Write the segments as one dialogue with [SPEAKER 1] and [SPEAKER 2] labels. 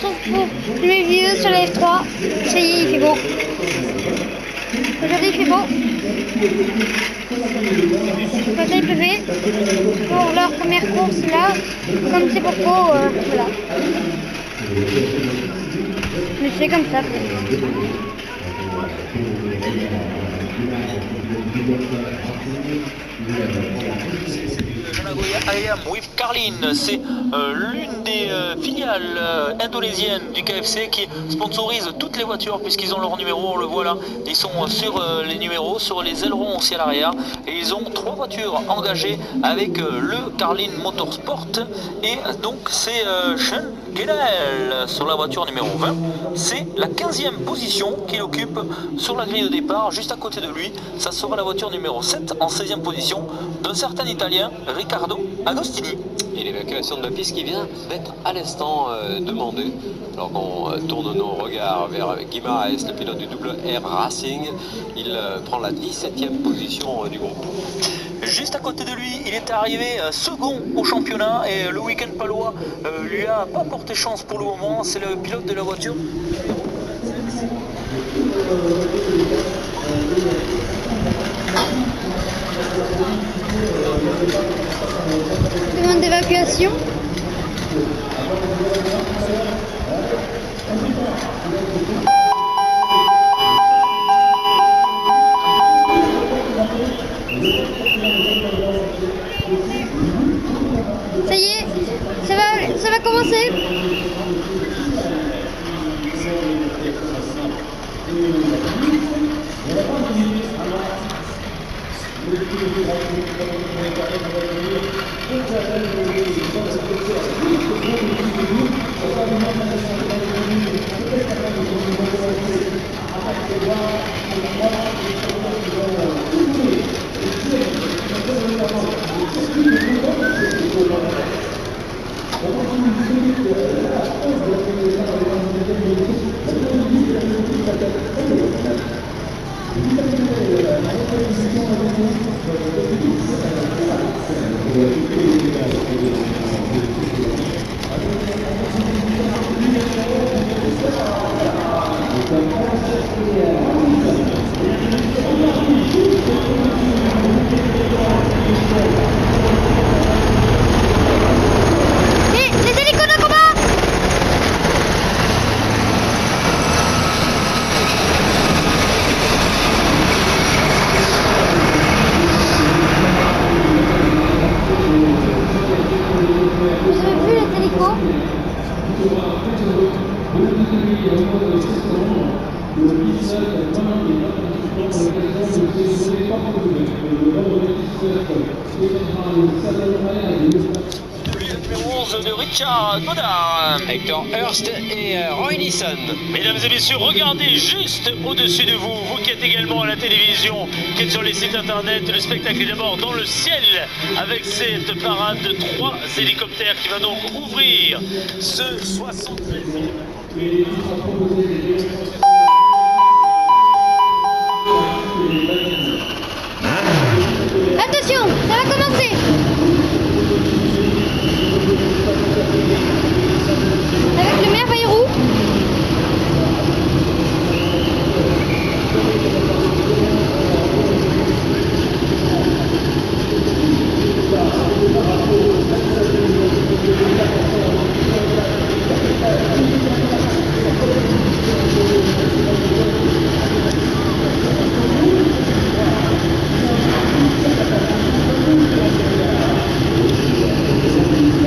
[SPEAKER 1] sauf pour les vieux sur la F3. Ça y est, il fait beau. Aujourd'hui, il fait beau. Côté il pleuvait. Pour leur première course là, comme c'est pour beau, voilà. Mais c'est comme ça.
[SPEAKER 2] I am with Carlin, c'est l'une des filiales indonésiennes du KFC qui sponsorise toutes les voitures puisqu'ils ont leur numéro, on le voit là, ils sont sur les numéros, sur les ailerons aussi à l'arrière et ils ont 3 voitures engagées avec le Carlin Motorsport et donc c'est Sean Guedel sur la voiture numéro 20, c'est la 15e position qu'il occupe sur la grille de départ, juste à côté de lui, ça sera la voiture numéro 7 en 16e position d'un certain Italien, Riccardo Agostini.
[SPEAKER 3] Et l'évacuation de la piste qui vient d'être à l'instant demandée. Alors qu'on tourne nos regards vers Guimaraes, le pilote du double R Racing, il prend la 17e position du groupe.
[SPEAKER 2] Juste à côté de lui, il est arrivé second au championnat et le week-end palois lui a pas porté chance pour le moment, c'est le pilote de la voiture.
[SPEAKER 1] Demande d'évacuation. Ça y est, ça va commencer.
[SPEAKER 2] De Richard Godard,
[SPEAKER 3] Hector Hurst et Roy Nissan.
[SPEAKER 2] Mesdames et messieurs, regardez juste au-dessus de vous, vous qui êtes également à la télévision, qui êtes sur les sites internet, le spectacle est d'abord dans le ciel, avec cette parade de 3 hélicoptères qui va donc ouvrir ce 73.
[SPEAKER 1] Attention, ça va commencer. Avec le merveilleux roux.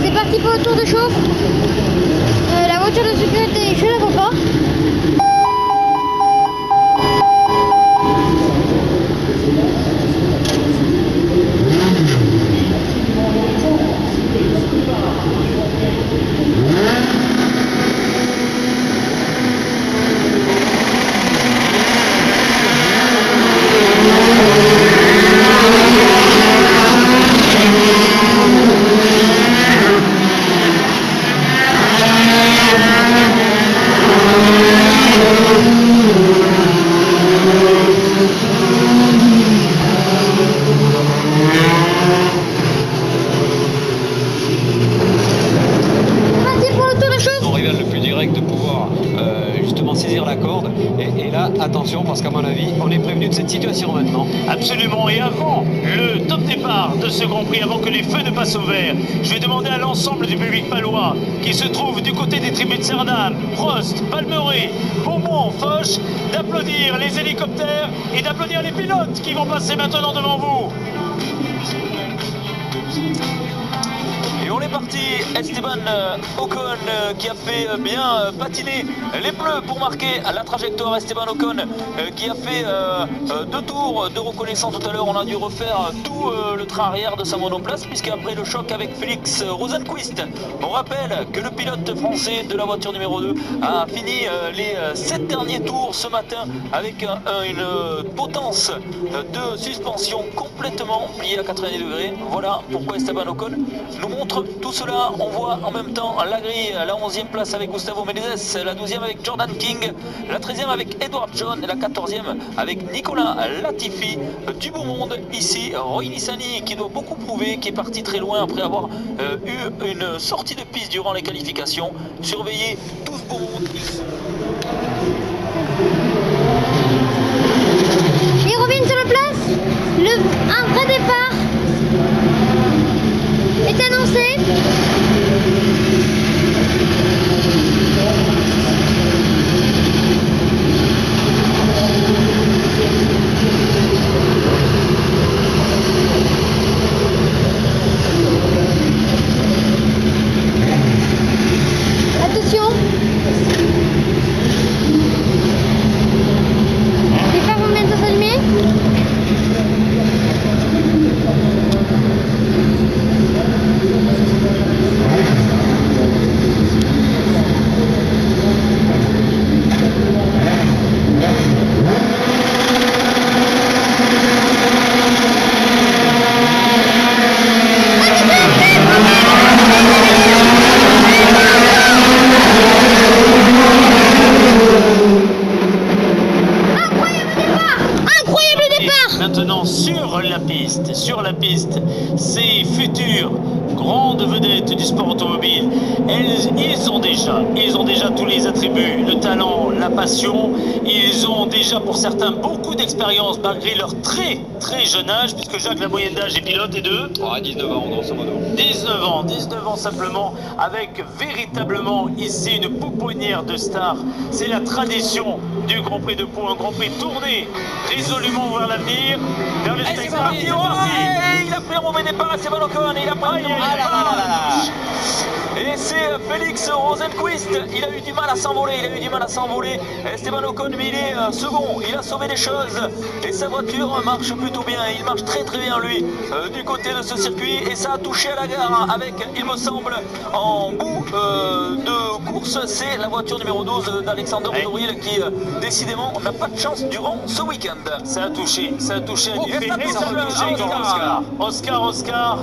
[SPEAKER 1] C'est parti pour le tour de chauffe. La voiture de sécurité, je la vois pas.
[SPEAKER 3] direct de pouvoir justement saisir la corde. Et là, attention, parce qu'à mon avis, on est prévenu de cette situation maintenant.
[SPEAKER 4] Absolument, et avant le top départ de ce Grand Prix, avant que les feux ne passent au vert, je vais demander à l'ensemble du public palois qui se trouve du côté des tribunes Cerdam, Prost, Palmeret, Beaumont, Foch, d'applaudir les hélicoptères et d'applaudir les pilotes qui vont passer maintenant devant vous.
[SPEAKER 2] Et on est parti, Esteban Ocon qui a fait bien patiner les bleus pour marquer la trajectoire. Esteban Ocon qui a fait 2 tours de reconnaissance tout à l'heure. On a dû refaire tout le train arrière de sa monoplace puisqu'après le choc avec Félix Rosenqvist, on rappelle que le pilote français de la voiture numéro 2 a fini les 7 derniers tours ce matin avec une potence de suspension complètement pliée à 90 degrés. Voilà pourquoi Esteban Ocon nous montre tout cela. On voit en même temps la grille, la 11e place avec Gustavo Menezes, la 12e avec Jordan King, la 13e avec Edward John et la 14e avec Nicolas Latifi. Du beau monde ici, Roy Nissany qui doit beaucoup prouver, qui est parti très loin après avoir eu une sortie de piste durant les qualifications. Surveillez tout ce beau monde.
[SPEAKER 1] Et revient sur la place. Un vrai départ est annoncé. Attention. Les phares vont bientôt s'allumer.
[SPEAKER 4] Maintenant sur la piste, ces futures grandes vedettes du sport automobile, ils ont déjà tous les attributs, le talent, la passion. Ils ont déjà pour certains beaucoup d'expérience malgré leur très jeune âge, puisque Jacques, la moyenne d'âge des pilotes est de
[SPEAKER 3] 19 ans grosso modo.
[SPEAKER 4] 19 ans simplement, avec véritablement ici une pouponnière de stars. C'est la tradition du Grand Prix de Pau, un Grand Prix tourné résolument vers l'avenir, vers le spectacle.
[SPEAKER 2] Il a pris un mauvais départ, Esteban Ocon, il a pris un mauvais départ. Et c'est Félix Rosenqvist, il a eu du mal à s'envoler, Esteban Ocon, mais il est second, il a sauvé les choses et sa voiture marche plutôt bien, il marche très bien lui du côté de ce circuit, et ça a touché à la gare avec, il me semble, en bout de course, c'est la voiture numéro 12 d'Alexander Rodoril qui décidément n'a pas de chance durant ce week-end.
[SPEAKER 4] Ça a touché un effet,
[SPEAKER 2] et ça a touché
[SPEAKER 4] Oscar.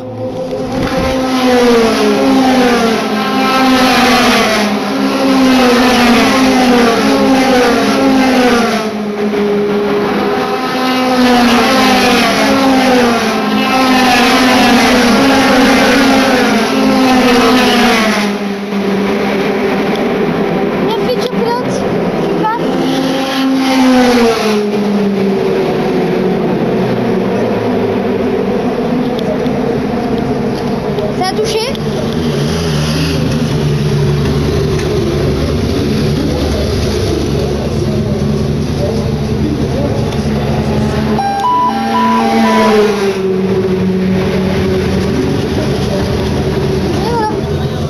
[SPEAKER 1] Ça a touché.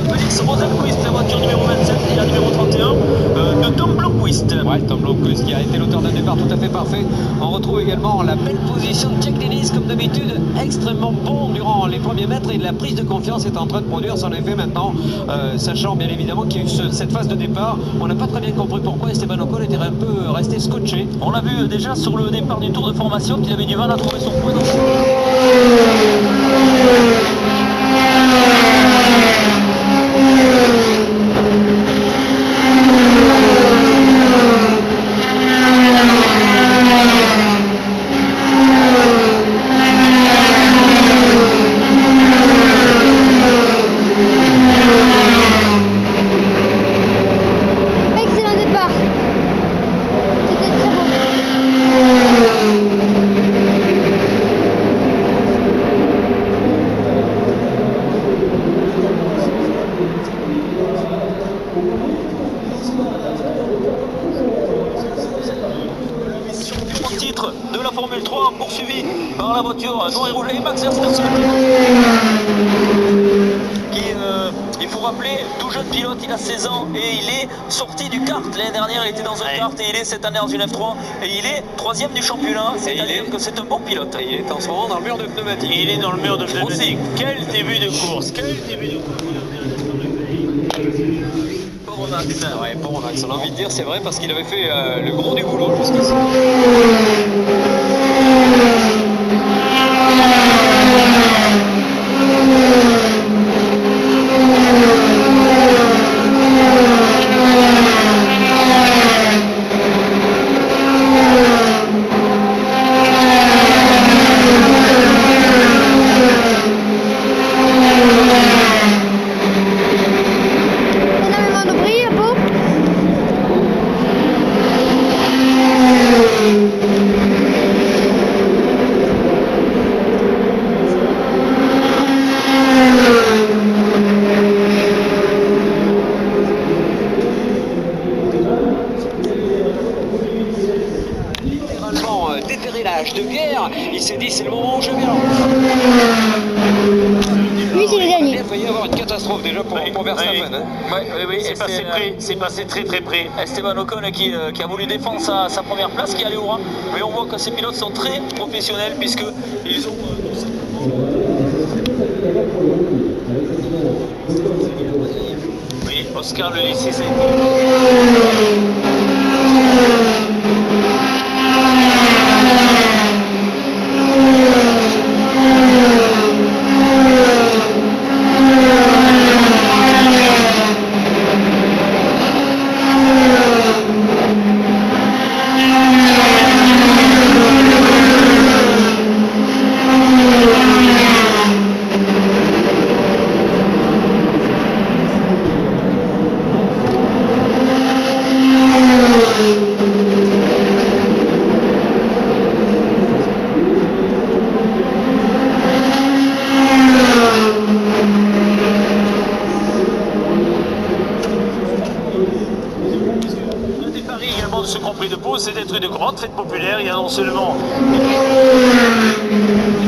[SPEAKER 2] Félix Rosenqvist, la voiture numéro 27 et la numéro 31 de Tom Blomqvist.
[SPEAKER 3] Ouais, Tom Blomqvist qui a été l'auteur d'un départ tout à fait parfait. On retrouve également la belle position de Jack Dennis, comme d'habitude, extrêmement bon durant les premiers mètres, et la prise de confiance est en train de produire son effet maintenant, sachant bien évidemment qu'il y a eu cette phase de départ. On n'a pas très bien compris pourquoi Esteban Ocon était un peu resté scotché.
[SPEAKER 2] On l'a vu déjà sur le départ du tour de formation qu'il avait du mal à trouver son point d'entrée. Champion titre de la Formule 3 poursuivi par la voiture noire et rouge et Max Verstappen qui, il faut rappeler, tout jeune pilote, il a 16 ans et il est sorti du kart. L'année dernière il était dans un kart et il est cette année dans une F3 et il est 3e du championnat, c'est-à-dire que c'est un bon pilote.
[SPEAKER 3] Et il est en ce moment dans le mur de pneumatique.
[SPEAKER 4] Il est dans le mur de pneumatique. Quel début de course, quel début de course.
[SPEAKER 3] Pour Max, ouais, pour Max, on a envie de dire, c'est vrai, parce qu'il avait fait le gros du boulot jusqu'ici. De guerre, il s'est dit c'est le moment où je viens.
[SPEAKER 1] Lui c'est le dernier.
[SPEAKER 3] Il a failli y avoir une catastrophe déjà pour Verstappen.
[SPEAKER 2] Oui,
[SPEAKER 4] C'est passé très très près.
[SPEAKER 2] Esteban Ocon qui a voulu défendre sa première place, qui allait au rang. Mais on voit que ces pilotes sont très professionnels puisqu'ils ont...
[SPEAKER 4] Oui, Oscar le lycée, c'est... Ce Grand Prix de Pau, c'est d'être une grande fête populaire. Il y a non seulement des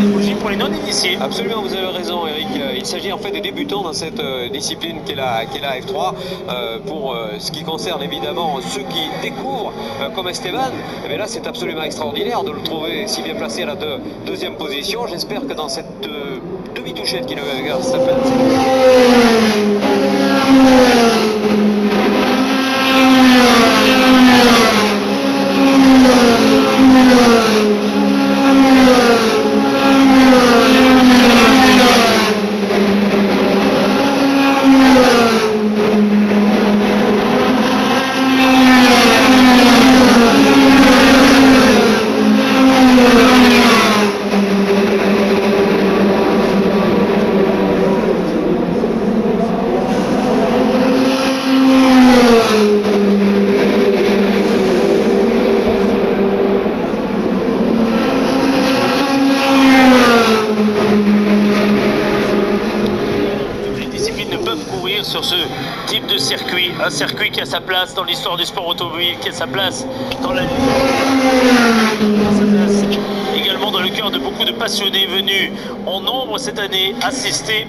[SPEAKER 4] bougies pour les non-initiés.
[SPEAKER 3] Absolument, vous avez raison, Eric. Il s'agit en fait des débutants dans cette discipline qu'est la F3. Pour ce qui concerne évidemment ceux qui découvrent comme Esteban, eh là c'est absolument extraordinaire de le trouver si bien placé à la deuxième position. J'espère que dans cette demi-touchette qu'il avait avec Verstappen,
[SPEAKER 4] sur ce type de circuit, un circuit qui a sa place dans l'histoire du sport automobile, qui a sa place dans la également dans le cœur de beaucoup de passionnés venus en nombre cette année assister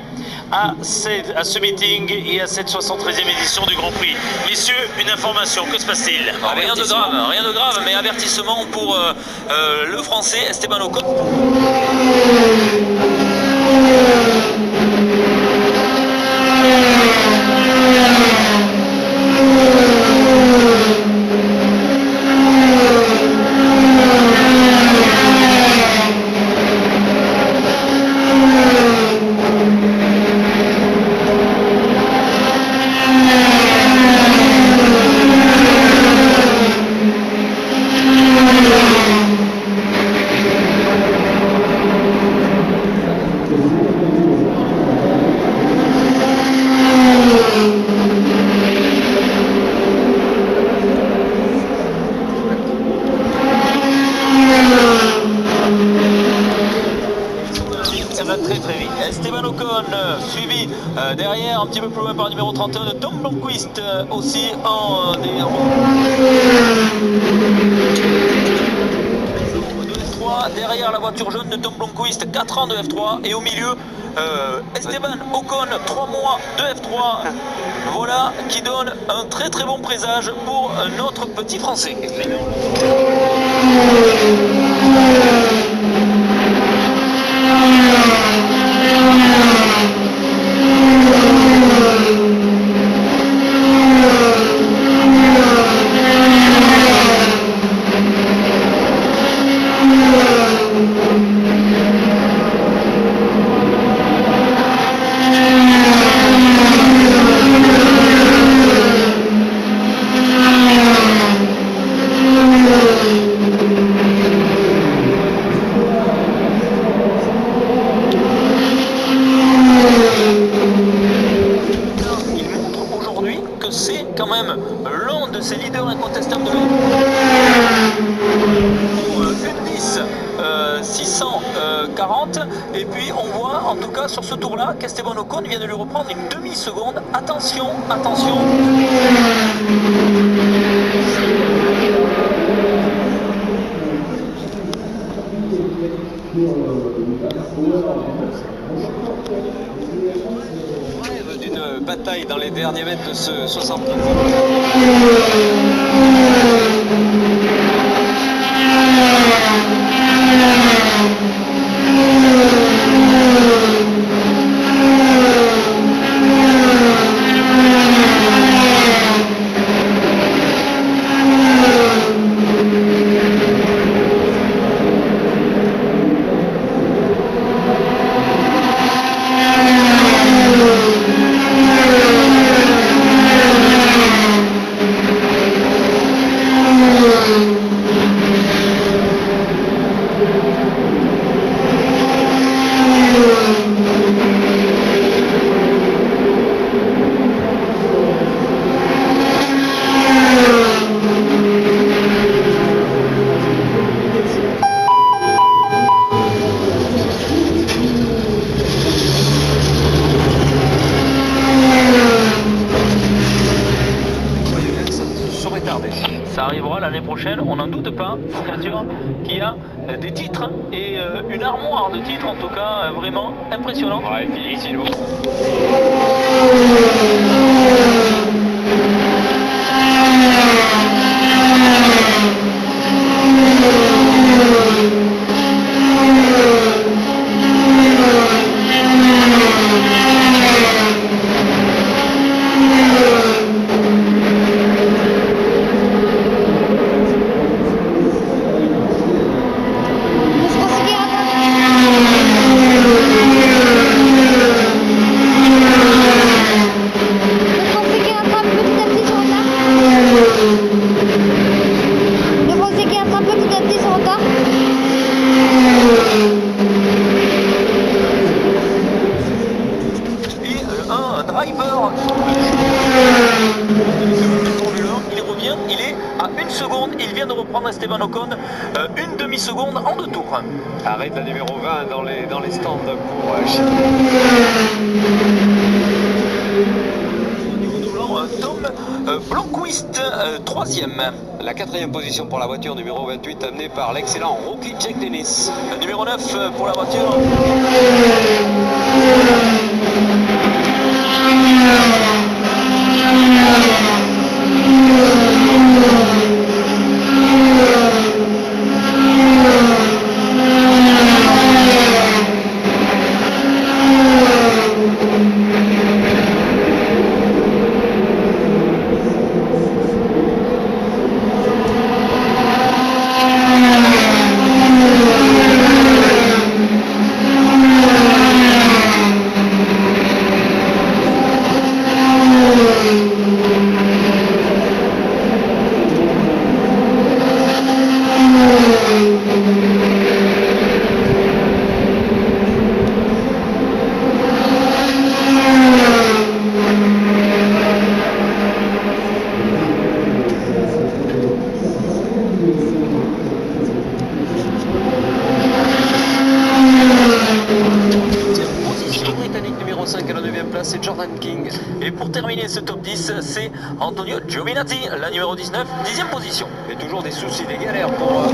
[SPEAKER 4] à ce meeting et à cette 73e édition du Grand Prix. Messieurs, une information, que se passe-t-il?
[SPEAKER 2] Rien de grave, mais avertissement pour le Français Esteban Ocon. Derrière, un petit peu plus loin par le numéro 31 de Tom Blomqvist, aussi en des derrière la voiture jaune de Tom Blomqvist, 4 ans de F3, et au milieu Esteban Ocon, 3 mois de F3. Voilà qui donne un très très bon présage pour notre petit Français. C'est quand même l'un de ces leaders incontestables de une 10 640, et puis on voit en tout cas sur ce tour là qu'Esteban Ocon vient de lui reprendre une demi-seconde. Attention, attention.
[SPEAKER 3] D'une bataille dans les derniers mètres de ce 60.
[SPEAKER 2] Ça arrivera l'année prochaine, on n'en doute pas. Une voiture qui a des titres et une armoire de titres, en tout cas vraiment impressionnante.
[SPEAKER 3] Ouais, Felicino.
[SPEAKER 2] Il vient de reprendre Esteban Ocon une demi-seconde en 2 tours.
[SPEAKER 3] Arrête la numéro 20 dans les stands pour
[SPEAKER 2] Tom Blomqvist, 3e.
[SPEAKER 3] La 4e position pour la voiture numéro 28 amenée par l'excellent rookie Jack Dennis.
[SPEAKER 2] Numéro 9 pour la voiture. Et pour terminer ce top 10, c'est Antonio Giovinazzi, la numéro 19, 10e position.
[SPEAKER 3] Et toujours des soucis, des galères pour...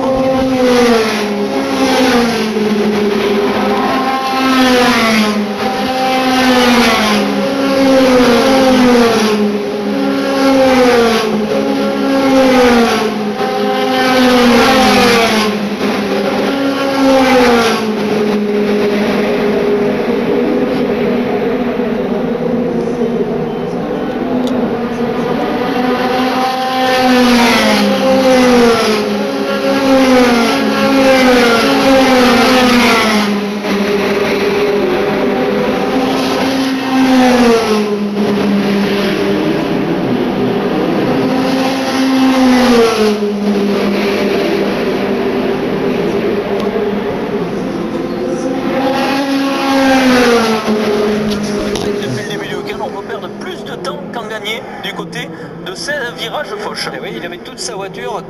[SPEAKER 2] du côté de ces virages Foch.
[SPEAKER 3] Et oui, il avait toute sa voiture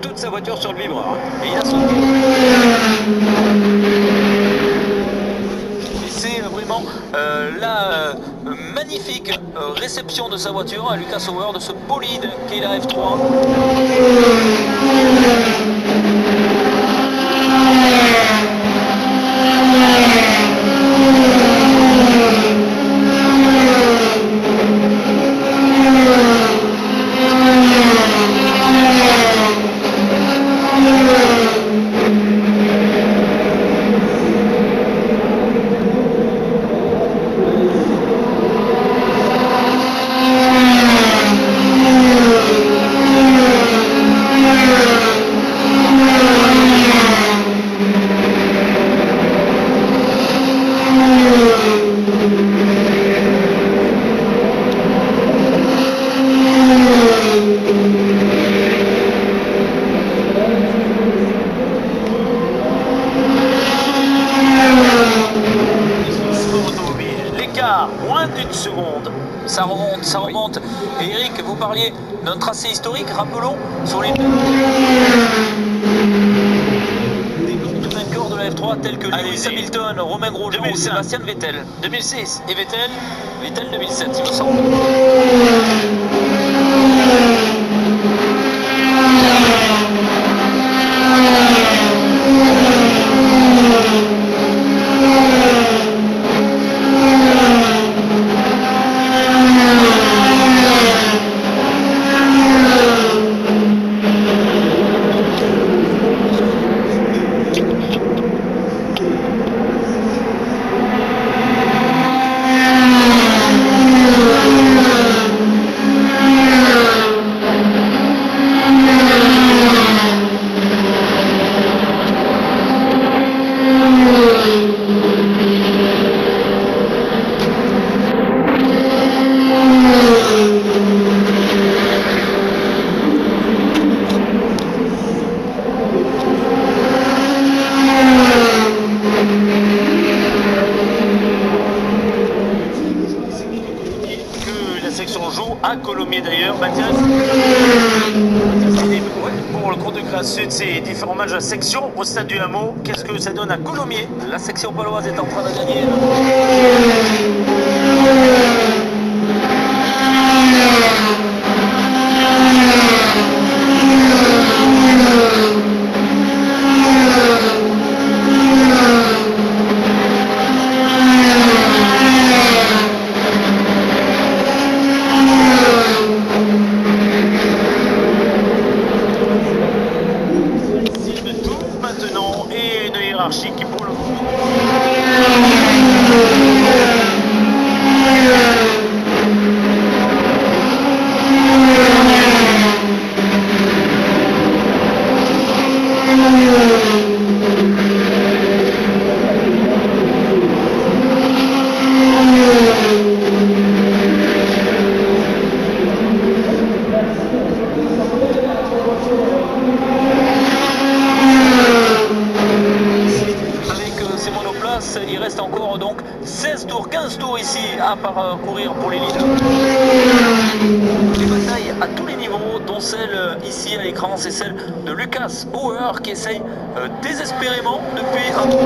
[SPEAKER 3] sur le vibreur.
[SPEAKER 2] Et il a sauté. Et c'est vraiment la magnifique réception de sa voiture à Lucas Hauer, de ce bolide qui est la F3. Moins d'une seconde, ça remonte. Et Eric, vous parliez d'un tracé historique, rappelons, sur les des grands vainqueurs de la F3 tels que Lewis Hamilton, Romain Grosjean ou Sébastien Vettel.
[SPEAKER 4] 2006 et Vettel
[SPEAKER 2] 2007, il me semble.
[SPEAKER 4] à Colomiers d'ailleurs. Mathias, pour le cours de Grâce Sud, ces différents matchs de la section au stade du Hameau, qu'est-ce que ça donne à Colomiers?
[SPEAKER 2] La section paloise est en train de gagner.
[SPEAKER 4] Maintenant, et une hiérarchie qui pour le coup
[SPEAKER 2] il reste encore donc 16 tours, 15 tours ici à parcourir pour les leaders. Des batailles à tous les niveaux, dont celle ici à l'écran, c'est celle de Lucas Hauer qui essaye désespérément depuis un tour.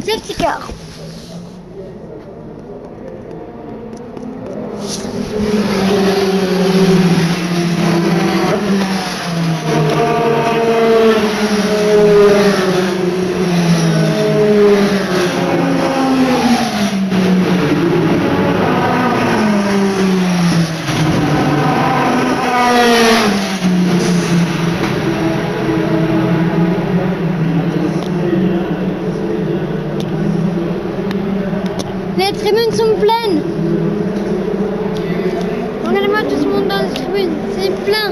[SPEAKER 1] Safety car. Les tribunes sont pleines. Regardez-moi tout ce monde dans les tribunes, c'est plein.